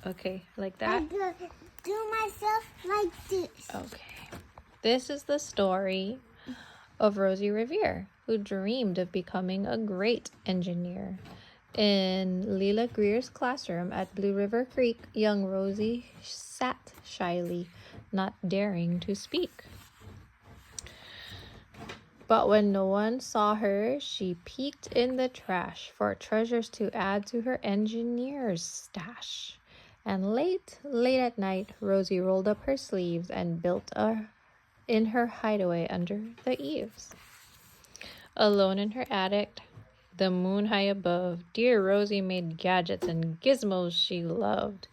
Okay, like I that? do myself like this. Okay. This is the story of Rosie Revere, who dreamed of becoming a great engineer. In Leela Greer's classroom at Blue River Creek, young Rosie sat shyly, not daring to speak. But when no one saw her, she peeked in the trash for treasures to add to her engineer's stash. And late at night, Rosie rolled up her sleeves and built in her hideaway under the eaves. Alone in her attic, the moon high above, dear Rosie made gadgets and gizmos she loved.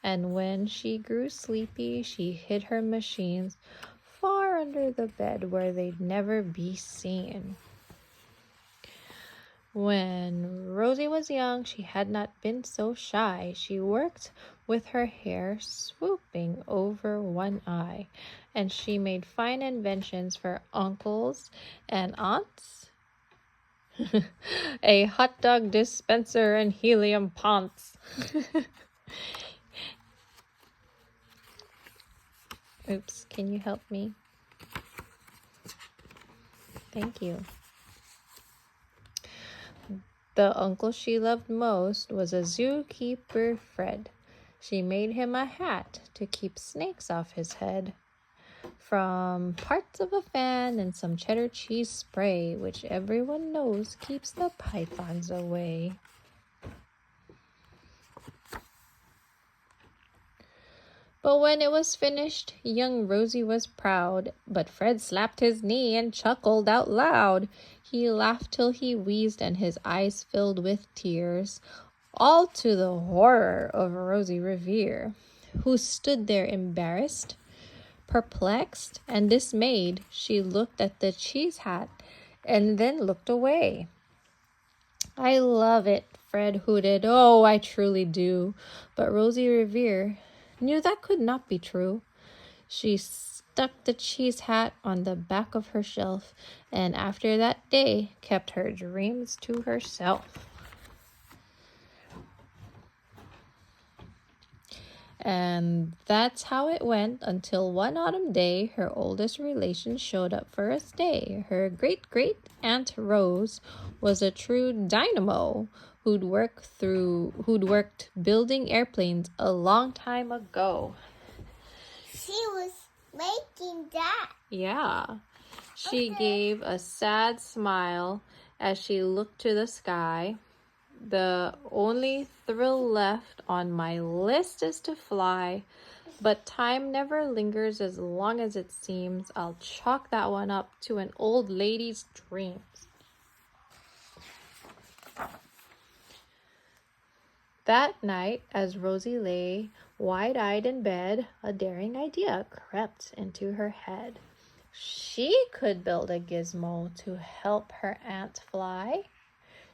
And when she grew sleepy, she hid her machines far under the bed where they'd never be seen. When Rosie was young, she had not been so shy. She worked with her hair swooping over one eye, and she made fine inventions for uncles and aunts. A hot dog dispenser and helium ponds. Oops, can you help me? Thank you. The uncle she loved most was a zookeeper Fred. She made him a hat to keep snakes off his head, from parts of a fan and some cheddar cheese spray, which everyone knows keeps the pythons away. But when it was finished, young Rosie was proud, but Fred slapped his knee and chuckled out loud. He laughed till he wheezed and his eyes filled with tears, all to the horror of Rosie Revere, who stood there embarrassed, perplexed, and dismayed. She looked at the cheese hat and then looked away. I love it, Fred hooted. Oh, I truly do. But Rosie Revere knew that could not be true. She stuck the cheese hat on the back of her shelf, and after that day kept her dreams to herself. And that's how it went until one autumn day her oldest relation showed up for a stay. Her great-great-aunt Rose was a true dynamo who'd worked building airplanes a long time ago. She was making that. Yeah. She gave a sad smile as she looked to the sky. The only thrill left on my list is to fly, but time never lingers as long as it seems. I'll chalk that one up to an old lady's dreams. That night, as Rosie lay wide-eyed in bed, a daring idea crept into her head. She could build a gizmo to help her aunt fly.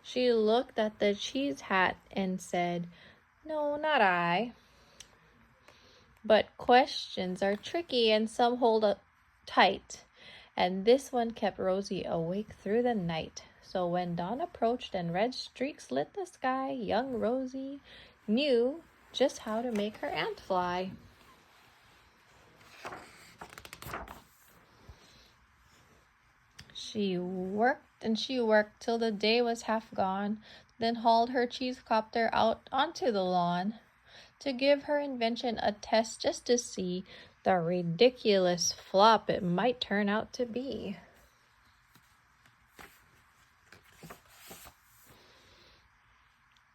She looked at the cheese hat and said, "No, not I." But questions are tricky and some hold up tight, and this one kept Rosie awake through the night. So when dawn approached and red streaks lit the sky, young Rosie knew just how to make her aunt fly. She worked till the day was half gone, then hauled her cheese copter out onto the lawn to give her invention a test just to see the ridiculous flop it might turn out to be.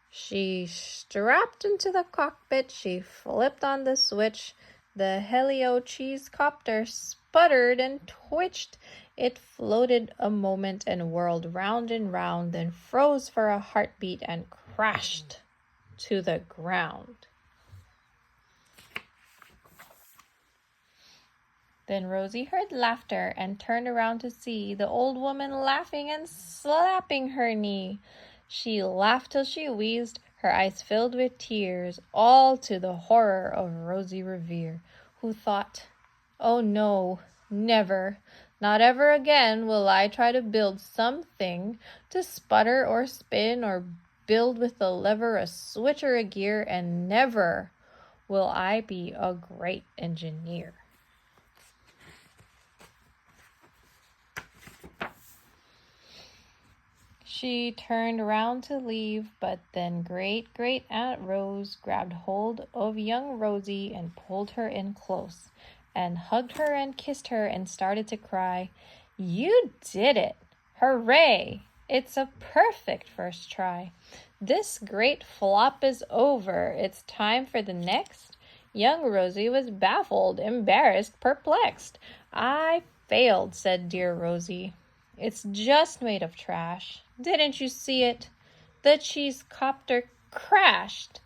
She strapped into the cockpit, she flipped on the switch. The Helio cheese copter sputtered and twitched. It floated a moment and whirled round and round, then froze for a heartbeat and crashed to the ground. Then Rosie heard laughter and turned around to see the old woman laughing and slapping her knee. She laughed till she wheezed, her eyes filled with tears, all to the horror of Rosie Revere, who thought, "Oh no, never, not ever again will I try to build something to sputter or spin or build with a lever, a switch, or a gear, and never will I be a great engineer. She turned round to leave, but then Great Aunt Rose grabbed hold of young Rosie and pulled her in close, and hugged her and kissed her and started to cry. "You did it! Hooray! It's a perfect first try. This great flop is over. It's time for the next." Young Rosie was baffled, embarrassed, perplexed. "I failed," said dear Rosie. "It's just made of trash. Didn't you see it? The cheese copter crashed."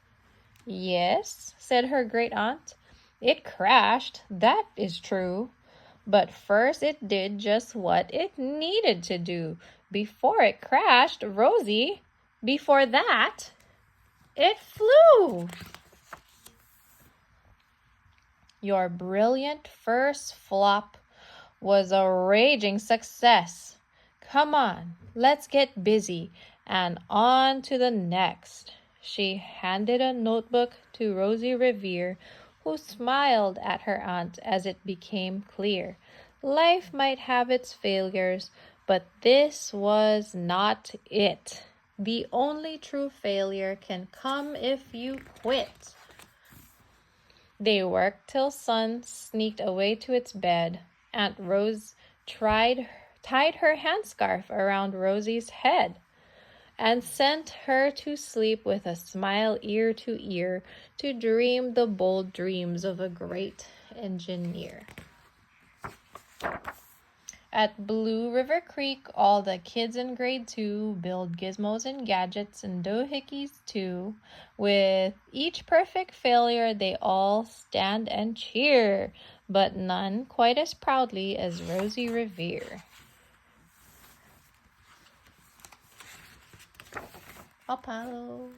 "Yes," said her great aunt. "It crashed, that is true. But first it did just what it needed to do. Before it crashed, Rosie, before that, it flew." Your brilliant first flop was a raging success. Come on, let's get busy and on to the next. She handed a notebook to Rosie Revere, who smiled at her aunt as it became clear. Life might have its failures, but this was not it. The only true failure can come if you quit. They worked till sun sneaked away to its bed. Aunt Rose tied her handscarf around Rosie's head and sent her to sleep with a smile ear to ear to dream the bold dreams of a great engineer. At Blue River Creek, all the kids in grade 2 build gizmos and gadgets and doohickeys too. With each perfect failure, they all stand and cheer, but none quite as proudly as Rosie Revere. Apollo.